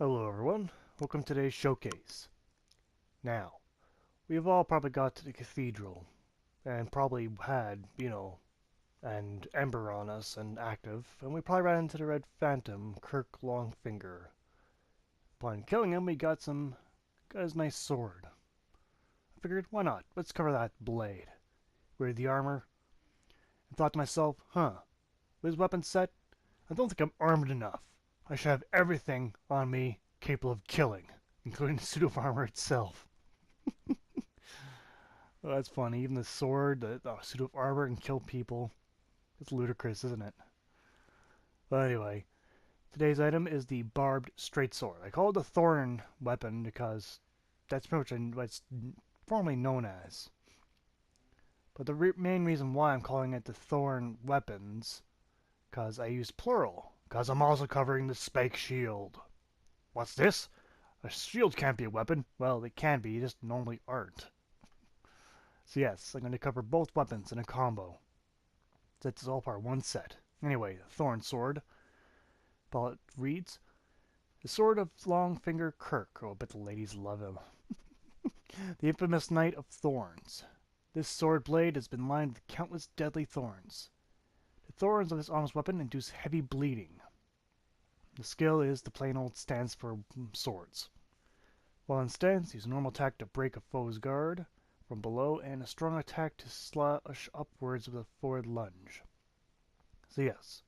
Hello everyone, welcome to today's showcase. Now, we've all probably got to the cathedral, and probably had, an ember on us and active, and we probably ran into the Red Phantom, Kirk Longfinger. Upon killing him, we got his nice sword. I figured, why not? Let's cover that blade. Wear the armor, and thought to myself, with his weapon set, I don't think I'm armed enough. I should have everything on me capable of killing, including the suit of armor itself. Oh, that's funny. Even the sword, the suit of armor can kill people. It's ludicrous, isn't it? But anyway, today's item is the Barbed Sword. I call it the Thorn weapon because that's pretty much what it's formerly known as. But the main reason why I'm calling it the Thorn weapons, because I use plural, because I'm also covering the spike shield. What's this? A shield can't be a weapon. Well, it can be, just normally aren't. So yes, I'm going to cover both weapons in a combo. That's all part of one set. Anyway, the Thorn Sword. Bullet reads, the sword of Longfinger Kirk. Oh, I bet the ladies love him. The infamous Knight of Thorns. This sword blade has been lined with countless deadly thorns. The thorns of this armless weapon induce heavy bleeding. The skill is the plain old stance for swords. While in stance, use a normal attack to break a foe's guard from below, and a strong attack to slash upwards with a forward lunge. So yes,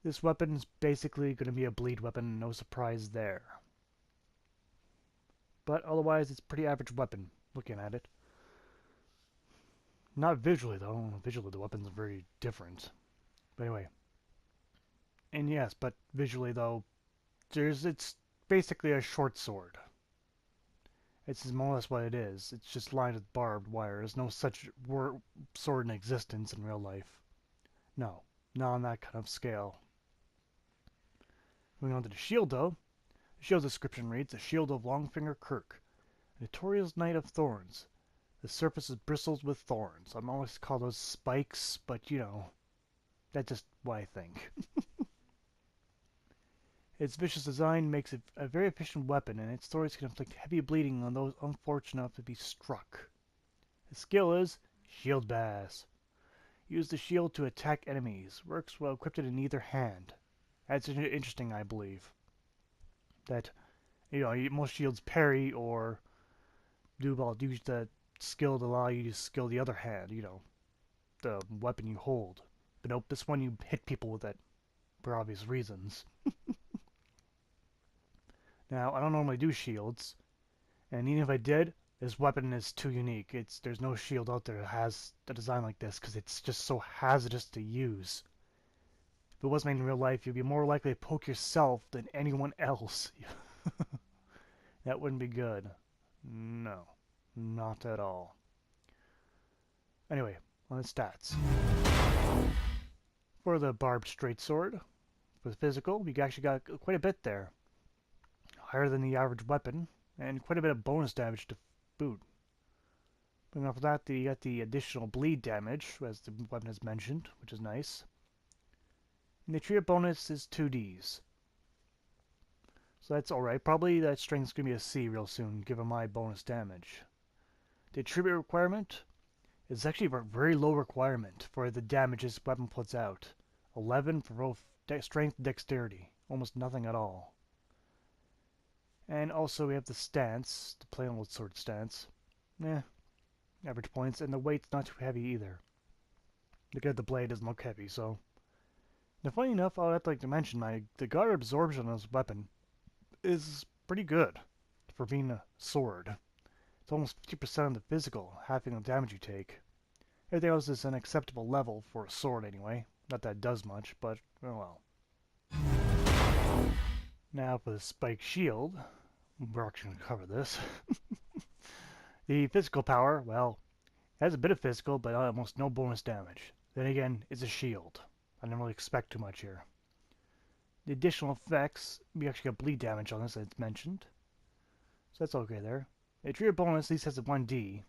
this weapon is basically going to be a bleed weapon, no surprise there. But otherwise, it's a pretty average weapon, looking at it. Not visually, though. Visually, the weapons are very different. But anyway. And yes, but visually, though, it's basically a short sword. It's more or less what it is. It's just lined with barbed wire. There's no such sword in existence in real life. No, not on that kind of scale. Moving on to the shield, though. The shield's description reads, the shield of Longfinger Kirk, a notorious knight of thorns. The surface is bristles with thorns. I'm always call those spikes, but that's just what I think. Its vicious design makes it a very efficient weapon, and its swords can inflict heavy bleeding on those unfortunate enough to be struck. The skill is Shield Bass. Use the shield to attack enemies. Works well equipped in either hand. That's interesting, I believe. That, most shields parry or use the skill to allow you to skill the other hand, the weapon you hold. But nope, this one you hit people with it, for obvious reasons. Now, I don't normally do shields, and even if I did, this weapon is too unique. There's no shield out there that has a design like this, because it's just so hazardous to use. If it was made in real life, you'd be more likely to poke yourself than anyone else. That wouldn't be good. No, not at all. Anyway, on the stats. For the Barbed Sword, for the physical, we actually got quite a bit there. Higher than the average weapon, and quite a bit of bonus damage to boot. But off of that, you got the additional bleed damage, as the weapon has mentioned, which is nice. And the attribute bonus is 2Ds. So that's alright. Probably that strength's going to be a C real soon, given my bonus damage. The attribute requirement is actually a very low requirement for the damage this weapon puts out. 11 for both strength and dexterity. Almost nothing at all. And also we have the stance, the plain old sword stance. Average points, and the weight's not too heavy either. Look at the blade doesn't look heavy, so. Now funny enough, I'd like to mention the guard absorption on this weapon is pretty good for being a sword. It's almost 50% of the physical, halving the damage you take. Everything else is an acceptable level for a sword anyway. Not that it does much, but oh well. Now for the spike shield, we're actually going to cover this. The physical power, well, it has a bit of physical, but almost no bonus damage. Then again, it's a shield. I didn't really expect too much here. The additional effects, we actually got bleed damage on this, as it's mentioned. So that's okay there. The attribute bonus at least has a 1D.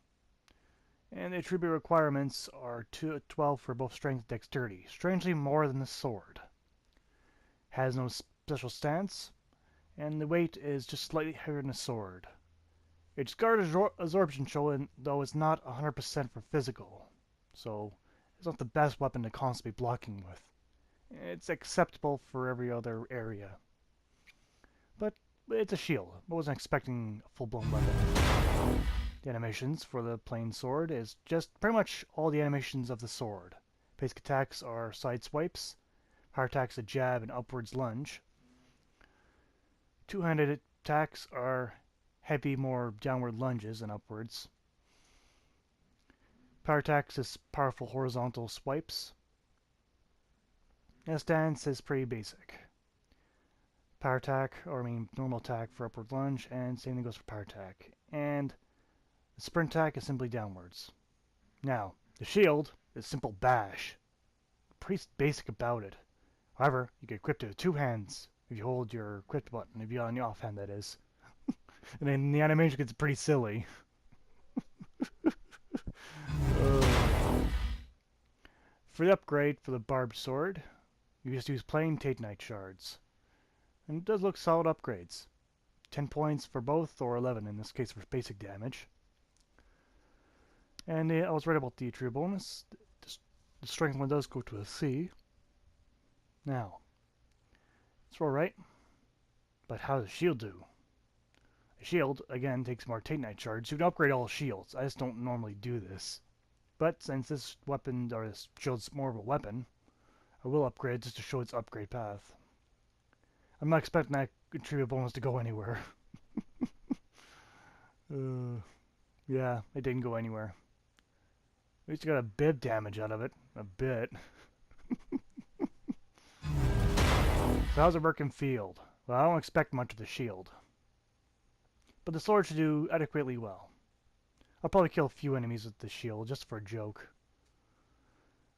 And the attribute requirements are 12 for both strength and dexterity. Strangely more than the sword. Has no special stance. and the weight is just slightly heavier than a sword. Its guard absorption show, though it's not 100% for physical, so it's not the best weapon to constantly be blocking with. It's acceptable for every other area. But it's a shield. I wasn't expecting a full-blown weapon. The animations for the plain sword is just pretty much all the animations of the sword. Basic attacks are side swipes. Power attacks a jab and upwards lunge. Two-handed attacks are heavy, more downward lunges and upwards. Power attacks is powerful horizontal swipes. And stance is pretty basic. Power attack, or I mean normal attack for upward lunge, and same thing goes for power attack. And the sprint attack is simply downwards. Now, the shield is simple bash. Pretty basic about it. However, you can equip it with two hands if you hold your equipped button, if you're on the offhand, that is. And then the animation gets pretty silly. For the upgrade for the Barbed Sword, you just use plain Titanite shards. And it does look solid upgrades. 10 points for both, or 11 in this case for basic damage. And I was right about the true bonus. The strength one does go to a C. Now, it's alright. But how does the shield do? The shield, again, takes more Titanite shards. You can upgrade all shields. I just don't normally do this. But since this weapon, or this shield's more of a weapon, I will upgrade just to show its upgrade path. I'm not expecting that contribute bonus to go anywhere. Yeah, it didn't go anywhere. At least you got a bit damage out of it. A bit. So how's it work in field? Well, I don't expect much of the shield. But the sword should do adequately well. I'll probably kill a few enemies with the shield, just for a joke.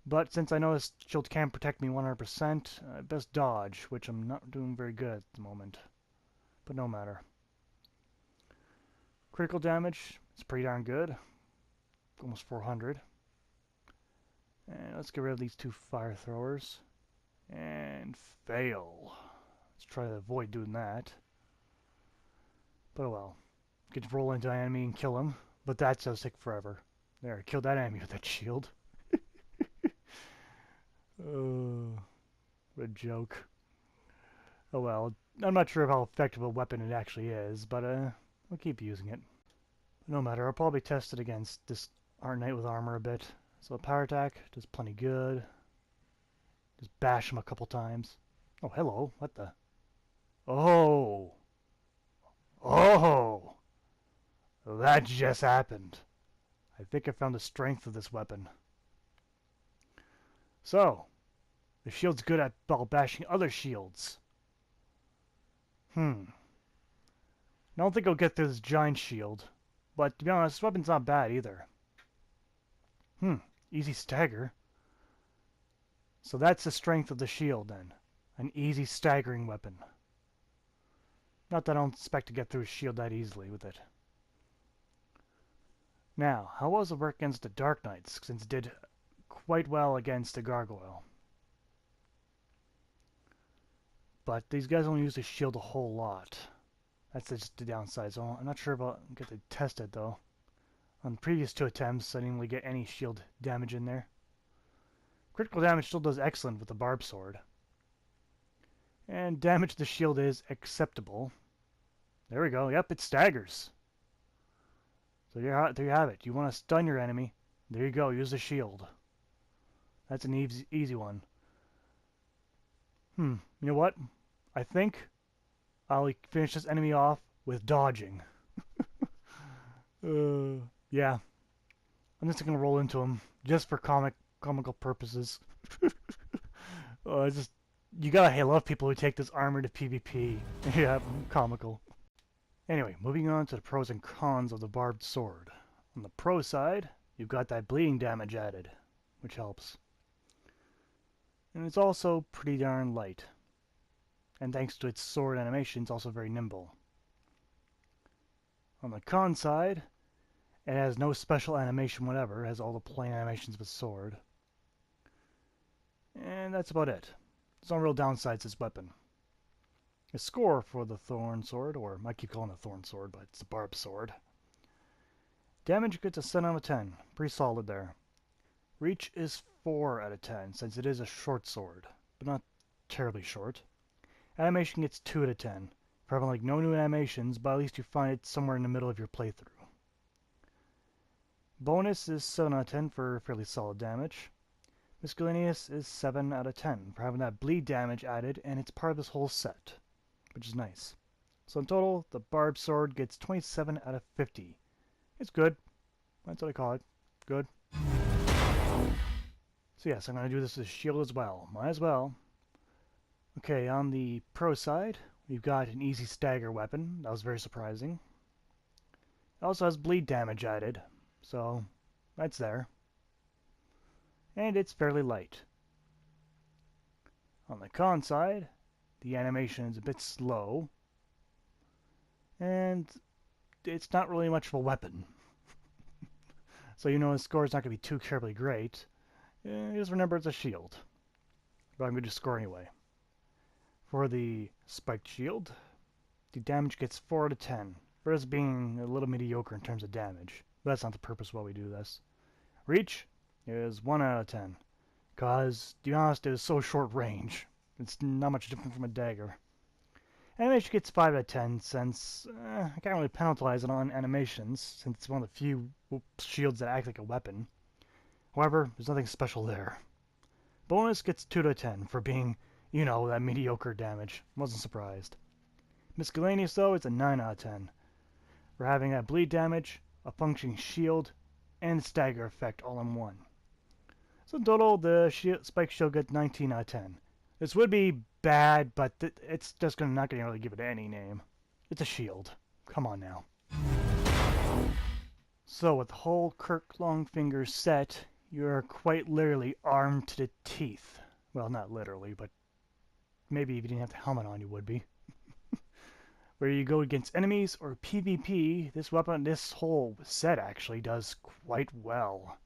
But since I know this shield can protect me 100%, I best dodge, which I'm not doing very good at the moment. But no matter. Critical damage is pretty darn good. Almost 400. And let's get rid of these two fire throwers. And fail. Let's try to avoid doing that. But oh well. Get to roll into an enemy and kill him. But that does take forever. There, I killed that enemy with that shield. What a joke. Oh well. I'm not sure how effective a weapon it actually is, but I'll keep using it. But no matter, I'll probably test it against this Knight with armor a bit. So the power attack does plenty good. Just bash him a couple times. Oh, hello. What the? Oh! Oh! That just happened. I think I found the strength of this weapon. So, the shield's good at bashing other shields. I don't think I'll get through this giant shield. But to be honest, this weapon's not bad either. Easy stagger. So that's the strength of the shield then. An easy staggering weapon. Not that I don't expect to get through a shield that easily with it. Now, how well does it work against the Dark Knights, since it did quite well against the Gargoyle? But these guys don't use the shield a whole lot. That's just the downside, so I'm not sure if I'll get to test it though. On the previous two attempts, I didn't really get any shield damage in there. Critical damage still does excellent with the Barbed Sword. And damage to the shield is acceptable. There we go. Yep, it staggers. So there you have it. You want to stun your enemy. There you go. Use the shield. That's an easy one. You know what? I think I'll finish this enemy off with dodging. Yeah. I'm just going to roll into him just for comical purposes. You gotta love people who take this armor to PvP. Yeah, comical. Anyway, moving on to the pros and cons of the Barbed Sword. On the pro side, you've got that bleeding damage added, which helps. And it's also pretty darn light. And thanks to its sword animation, it's also very nimble. On the con side, it has no special animation whatever. It has all the plain animations with sword. And that's about it. There's no real downsides to this weapon. A score for the Thorn Sword, or I keep calling it Thorn Sword, but it's the Barbed Sword. Damage gets a 7 out of 10. Pretty solid there. Reach is 4 out of 10, since it is a short sword, but not terribly short. Animation gets 2 out of 10. Probably like no new animations, but at least you find it somewhere in the middle of your playthrough. Bonus is 7 out of 10 for fairly solid damage. Miscellaneous is 7 out of 10 for having that bleed damage added, and it's part of this whole set, which is nice. So in total, the Barbed Sword gets 27 out of 50. It's good. That's what I call it. Good. So yes, I'm going to do this with shield as well. Might as well. Okay, on the pro side, we've got an easy stagger weapon. That was very surprising. It also has bleed damage added, so that's there. And it's fairly light. On the con side, the animation is a bit slow, and it's not really much of a weapon. So you know the score is not going to be too terribly great. Just remember it's a shield. But I'm going to score anyway. For the spiked shield, the damage gets 4 out of 10. For us being a little mediocre in terms of damage. But that's not the purpose why we do this. Reach is 1 out of 10. Because, to be honest, it is so short range. It's not much different from a dagger. Animation gets 5 out of 10 since I can't really penalize it on animations since it's one of the few shields that act like a weapon. However, there's nothing special there. Bonus gets 2 out of 10 for being, you know, that mediocre damage. Wasn't surprised. Miscellaneous, though, is a 9 out of 10 for having that bleed damage, a functioning shield, and stagger effect all in one. So in total, the spike shield gets 19 out of 10. This would be bad, but it's just not going to really give it any name. It's a shield. Come on now. So with the whole Kirk Longfinger set, you're quite literally armed to the teeth. Well, not literally, but maybe if you didn't have the helmet on, you would be. Where you go against enemies or PvP, this weapon, this whole set actually does quite well.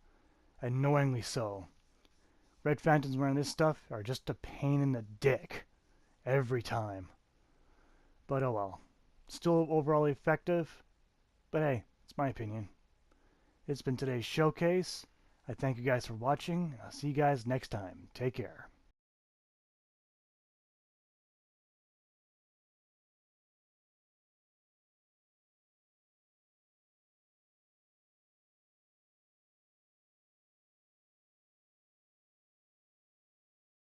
Annoyingly so. Red Phantoms wearing this stuff are just a pain in the dick. Every time. But oh well. Still overall effective. But hey, it's my opinion. It's been today's showcase. I thank you guys for watching. I'll see you guys next time. Take care.